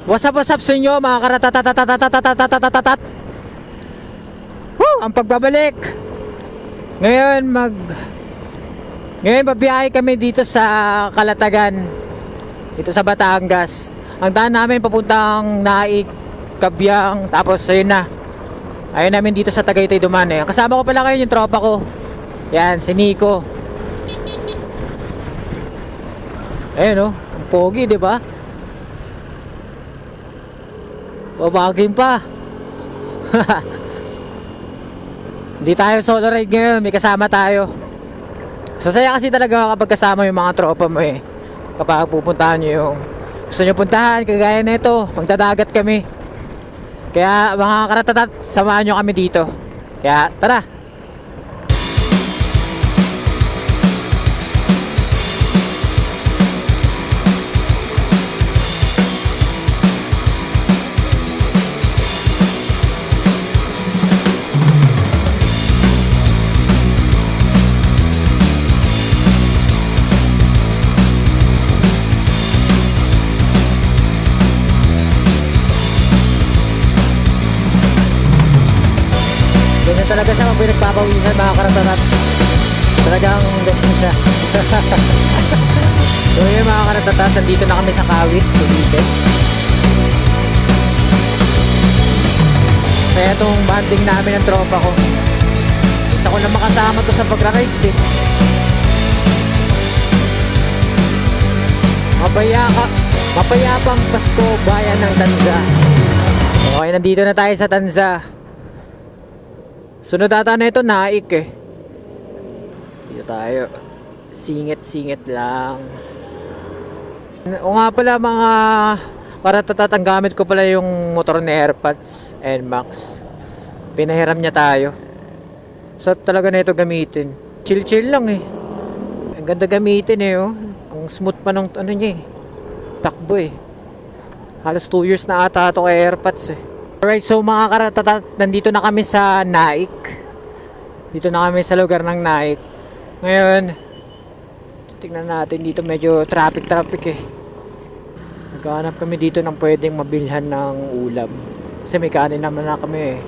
What's up sa inyo mga karatatatatatatatatatatatatat. Ang pagbabalik. Ngayon babiyahe kami dito sa Calatagan, dito sa Batangas. Ang daan namin papuntang Naik, Cabiang, tapos ayun na. Ayun namin dito sa Tagaytay Dumane. Kasama ko pala kayo yung tropa ko. Yan, si Nico. Ayun ang pogi, di ba? Babagin pa. Hindi tayo solo ride ngayon, may kasama tayo. So saya kasi talaga kapag kasama yung mga tropa mo eh. Kapag pupuntahan nyo yung gusto nyo puntahan, kagaya na ito, magdadagat kami. Kaya mga karatatat, samahan nyo kami dito. Kaya tara. Ganyan talaga siya kung pinagpapawisan mga karatatat. Talagang ganyan siya. So yun mga karatatat, nandito na kami sa Kawit, Cavite. Kaya itong banding namin ng tropa ko. Isa ko na makasama to sa pagra-rides eh. Mapayapang Pasko, bayan ng Tanza. Okay, nandito na tayo sa Tanza. Sunod ata na ito, Naik eh. Dito tayo. Singit lang. O nga pala mga karatatat, ang gamit ko pala yung motor ni AirPods NMAX. Pinahiram niya tayo. So talaga na ito gamitin. Chill lang eh. Ang ganda gamitin eh oh. Ang smooth pa ng ano niya eh. Takbo eh. Halos 2 years na ata ito kay AirPods eh. Alright, so mga karatatat, nandito na kami sa Naik. Dito na kami sa lugar ng Naik. Ngayon, tingnan natin dito, medyo traffic eh. Naghahanap kami dito ng pwedeng mabilhan ng ulam. Kasi may kanin naman na kami eh.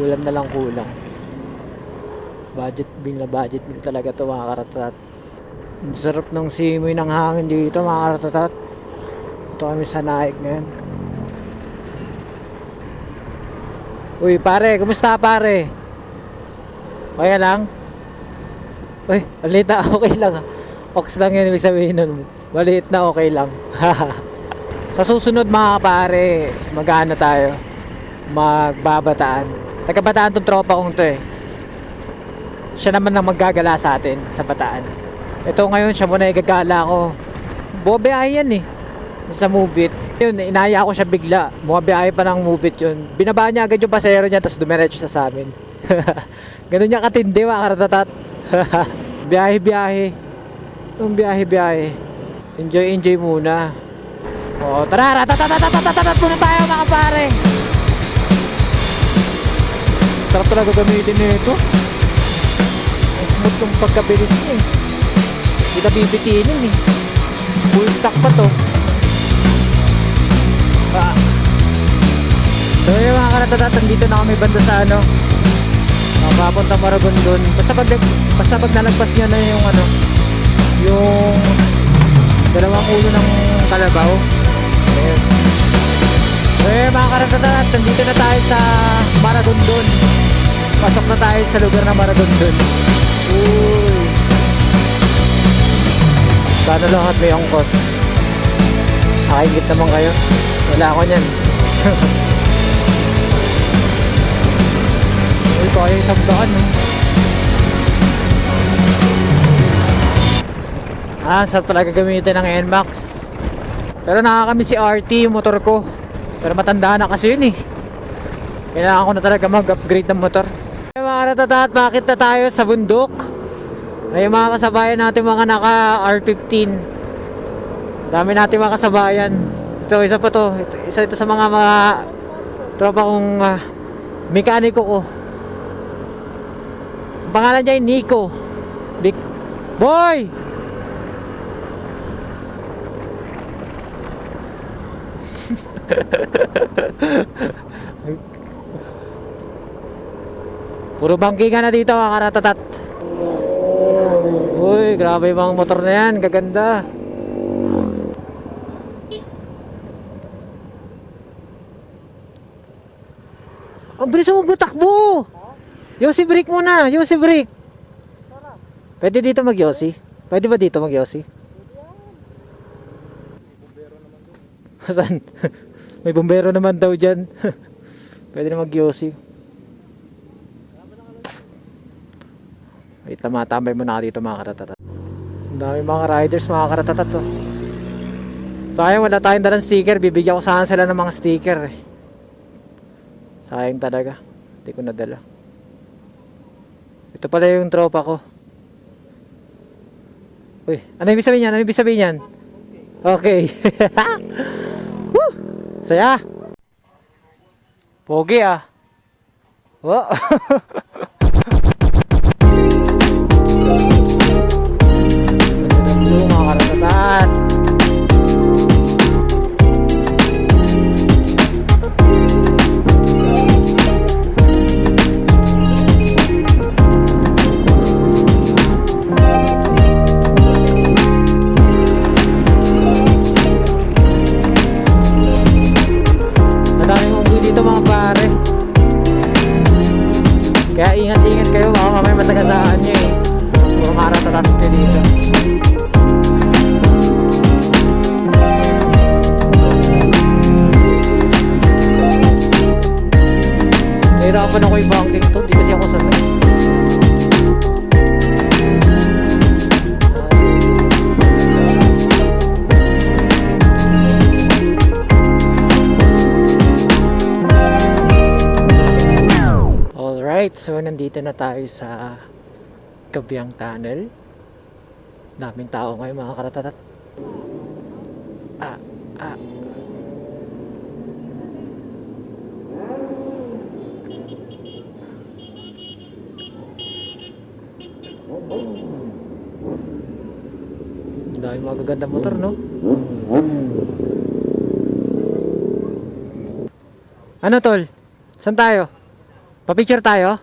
Ulam na lang kulang. Budget meal talaga to mga karatatat. Ang sarap ng simoy ng hangin dito mga karatatat. Ito kami sa Naik ngayon. Uy pare, kumusta pare? Okay lang? Uy, maliit na okay lang. Ox lang yan ibig sabihin nun. Maliit na okay lang. Sa susunod mga pare, mag-ano tayo? Magbabataan. Taga-Bataan tong tropa kong to eh. Siya naman ang maggagala sa atin sa Bataan. Ito ngayon siya muna igagala ko. Bobeay yan eh. Sa Move It. Yun, inaya ko siya bigla. Bumabiyahe pa ng Move It yun. Binaba niya agad yung pasero niya, tapos dumiretso siya sa amin. Ganun niya katindi mga karatatat. Biyahe. Yung biyahe. Enjoy muna. O, tara, ratatatatatatatat muna tayo mga pare. Sarap talaga gamitin nito. Smooth yung pagkabilis niya eh. Hindi ka bibitinin eh. Full stock pa to. So yung mga karatatat, dito na kami banda sa ano, papunta Maragondon. Basta pag nalagpas nyo na yung ano, yung dalawang ulo ng kalabaw. Ayun. So yung mga karatatat, dito na tayo sa Maragondon. Pasok na tayo sa lugar ng Maragondon. Uy, sana lahat may angkos. Nakaingit naman kayo. Wala ako nyan. Uy, kaya isang daan sarap talaga gamitin ng NMAX. Pero nakakami si RT yung motor ko. Pero matanda na kasi yun eh. Kailangan ko na talaga mag-upgrade ng motor. Mga karatatat, bakit na tayo sa bundok? Ay mga kasabayan natin mga naka R15. Dami natin mga kasabayan. Ito, isa pa to. Isa ito sa mga tropa kong mekaniko ko. Ang pangalan niya ay Nico. Big Boy! Puro bangkingan na dito mga karatatat. Uy, grabe yung mga motor na yan, gaganda. Ang bilis mo magtakbo. Yossi break muna, Yossi break. Pwede dito mag-Yossi? Pwede ba dito mag-Yossi? Saan? May bumbero naman daw dyan. Pwede na mag-Yossi. Wait, tambay muna ka dito mga karatatat. Ang dami mga riders mga karatatat to. Sayang wala tayong dalang sticker. Bibigyan ko sana sila ng mga sticker eh. Sayang talaga. Hindi ko nadala. Ito pala yung tropa ko. Uy, ano ibig sabihin yan? Ano ibig sabihin yan? Okay. Woo! Saya. Pogi ah. Wow. Mga karatatan. Madaming unggoy dito mga pare. Kaya ingat-ingat kayo, baka mamaya masagasaan nyo eh. Puro karatatan kayo dito. Nahirapan ako i-banking to, di kasi ako sanay. Alright, so nandito na tayo sa Kabyang Tunnel. Daming tao ngayon mga karatatat. Dahil magaganda motor, no? Ano tol? Saan tayo? Pa-picture tayo?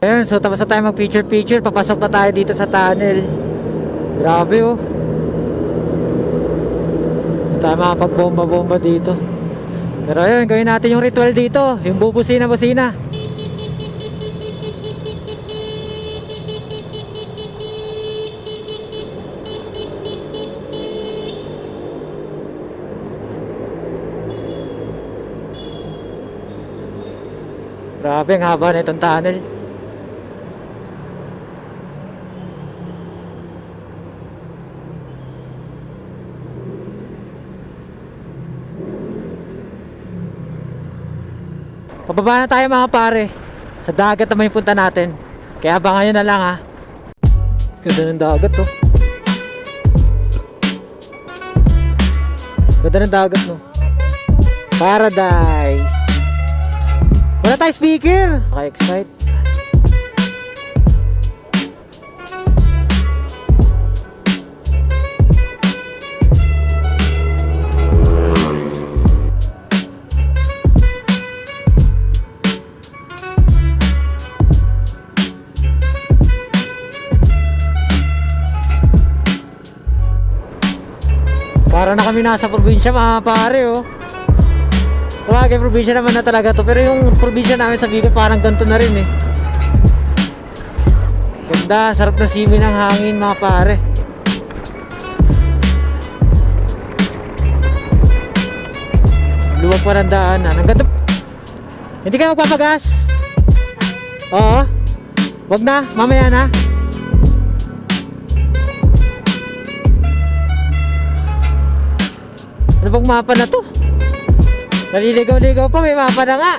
Ayan, so tapos na tayo mag-picture. Papasok na tayo dito sa tunnel. Grabe oh. Hindi tayo makapag-bomba-bomba dito. Pero ayun, gawin natin yung ritual dito. Yung bubusina-busina. Grabe ang haba na itong tunnel. Pababa na tayo mga pare. Sa dagat naman yung punta natin. Kaya abangan nyo na lang ha. Ganda ng dagat oh. Ganda ng dagat no. Paradise. Wala tayo speaker. Naka-excite. Para na kami nasa probinsya mga pare oh. Sabagay, probinsya naman na talaga to. Pero yung probinsya namin sa Bicol parang ganito na rin eh. Ganda, sarap na simoy ng hangin mga pare. Luwag pa ng daanan. Ang ganda. Hindi kayo magpapagas? Oo. Wag na, mamaya na. Ano bang mapa na to? Naliligaw-ligaw pa, may mapa na nga.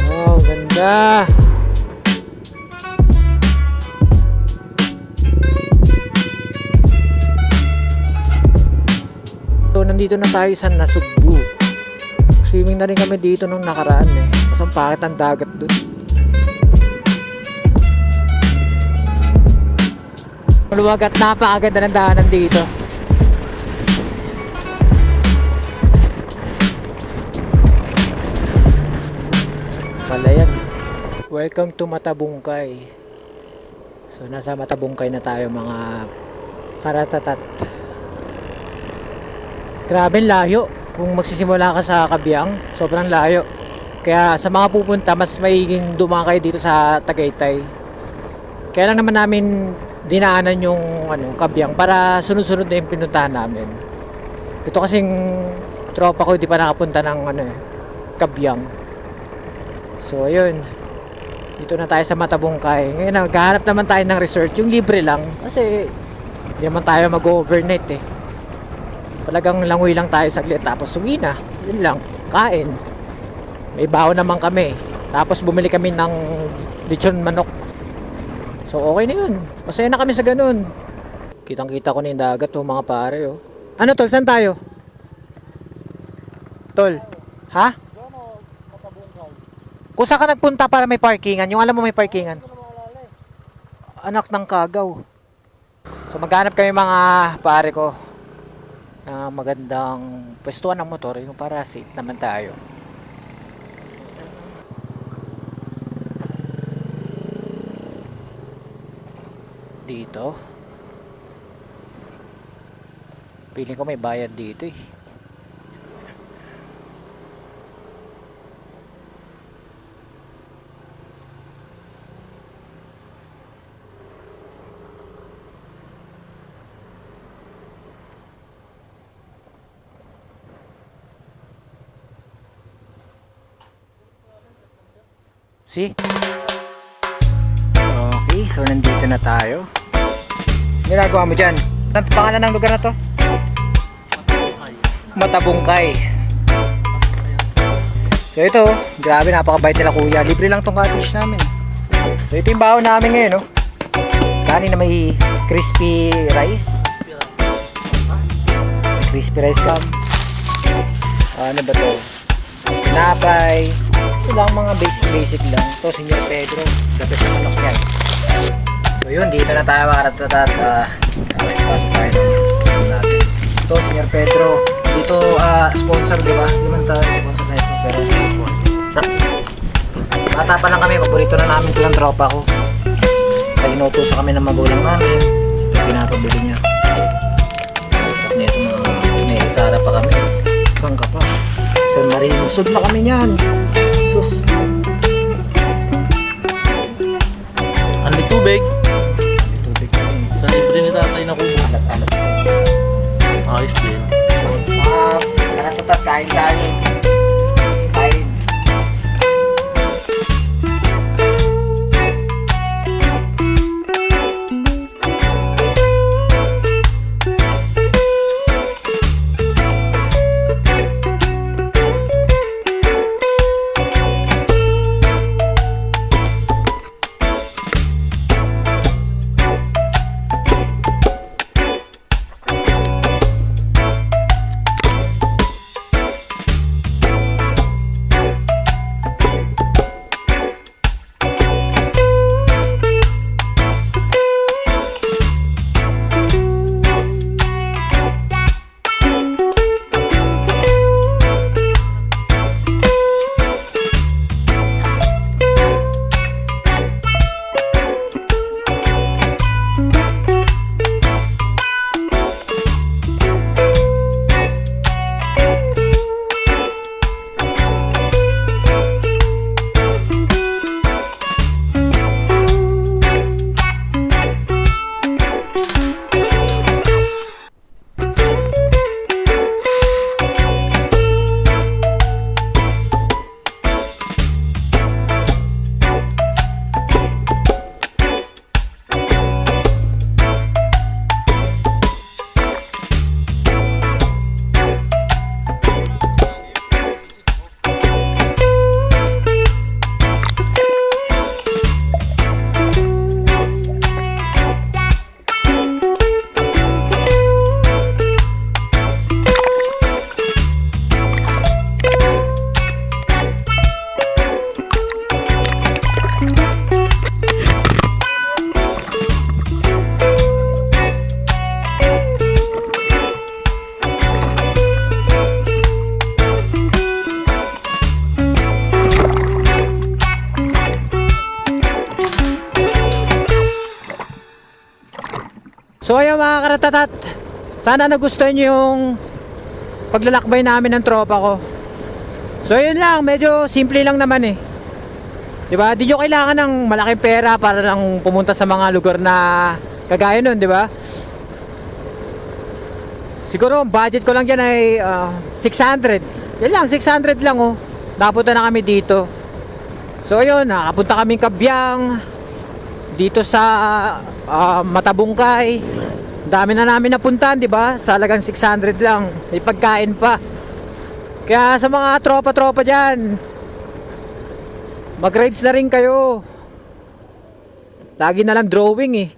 Wow, ganda. nandito na tayo sa Nasugbu. Swimming na rin kami dito nung nakaraan eh. Kasi ang pangit ang dagat dun. Maluwag at napakaganda ng daanan dito. Pala yan. Welcome to Matabungkay. So nasa Matabungkay na tayo mga karatatat. Grabe layo. Kung magsisimula ka sa Kabyang, sobrang layo. Kaya sa mga pupunta, mas maiging dumakay dito sa Tagaytay. Kaya lang naman namin dinaanan yung Kabyang para sunod-sunod na yung pinuntahan namin. Ito kasing tropa ko di pa nakapunta ng Kabyang. So ayun. Dito na tayo sa Matabungkay. Ngayon naghahanap naman tayo ng resort, yung libre lang kasi hindi naman tayo mag-overnight eh. Talagang langoy lang tayo saglit tapos uwi na. Yun lang, kain. May baon naman kami. Tapos bumili kami ng lechon manok. So okay na yun. Masaya na kami sa ganun. Kitang-kita ko na yung dagat mga pare oh. Ano tol, saan tayo? Tol, ha? Kung saan ka nagpunta para may parkingan, yung alam mo may parkingan. Anak ng kagaw. So maghanap kami mga pare ko na magandang pwestuhan ng motor, yung para safe naman tayo. Dito. Piling ko may bayad dito eh. See? Okay, so nandito na tayo. Ginagawa mo dyan? Ano pangalan ng lugar na to? Matabungkay. So ito, grabe napakabait nila kuya. Libre lang tong cottage namin. So ito yung baon namin ngayon, no? Kanin na may crispy rice. May crispy rice cam. Ano ba to? Tinapay. Ito lang mga basic lang. Ito, Senyor Pedro. Dapat sa manok yan. So yun, dito na tayo makaratat. Pasok tayo ng natin. Ito, Senyor Pedro. Dito, sponsor, di ba? Hindi man tayo sponsor na ito, pero sponsor. Bata pa lang kami, paborito na namin ito ng tropa ko. Kaya inutusan kami ng magulang namin. Ito, pinapabili niya. Tapos nito may sara pa kami. Saan ka pa? San Marino. Sud na kami niyan. Sus. Ang tubig. Tubig. Sa libre ni tatay na kubo. Alat-alat. Ayos din. Karatatat, kain tayo. Kain. So ayun mga karatatat, sana nagustuhan nyo yung paglalakbay namin ng tropa ko. So yun lang, medyo simple lang naman eh. Diba? Di nyo kailangan ng malaking pera para lang pumunta sa mga lugar na kagaya nun, diba? Siguro ang budget ko lang dyan ay 600. Yan lang, 600 lang oh. Napunta na kami dito. So ayun, nakapunta kaming Kabyang dito sa Matabungkay. Dami na namin napuntahan, diba? Sa halagang 600 lang. May pagkain pa. Kaya sa mga tropa-tropa dyan, mag-rides na rin kayo. Lagi na lang drawing eh.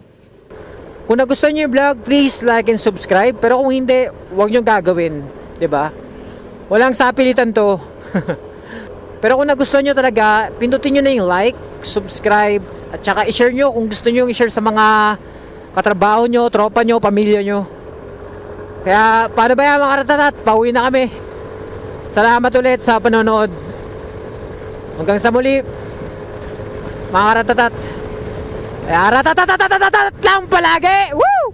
Kung nagustuhan nyo yung vlog, please like and subscribe. Pero kung hindi, huwag nyo gagawin, 'di ba? Walang sapilitan to. Pero kung nagustuhan nyo talaga, pindutin nyo na yung like, subscribe, at saka i-share nyo kung gusto nyo i-share sa mga katrabaho nyo, tropa nyo, pamilya nyo. Kaya paano ba yan mga karatatat? Pauwi na kami. Salamat ulit sa panonood. Hanggang sa muli, mga karatatat. Kaya ratatatatatatat lang palagi. Woo!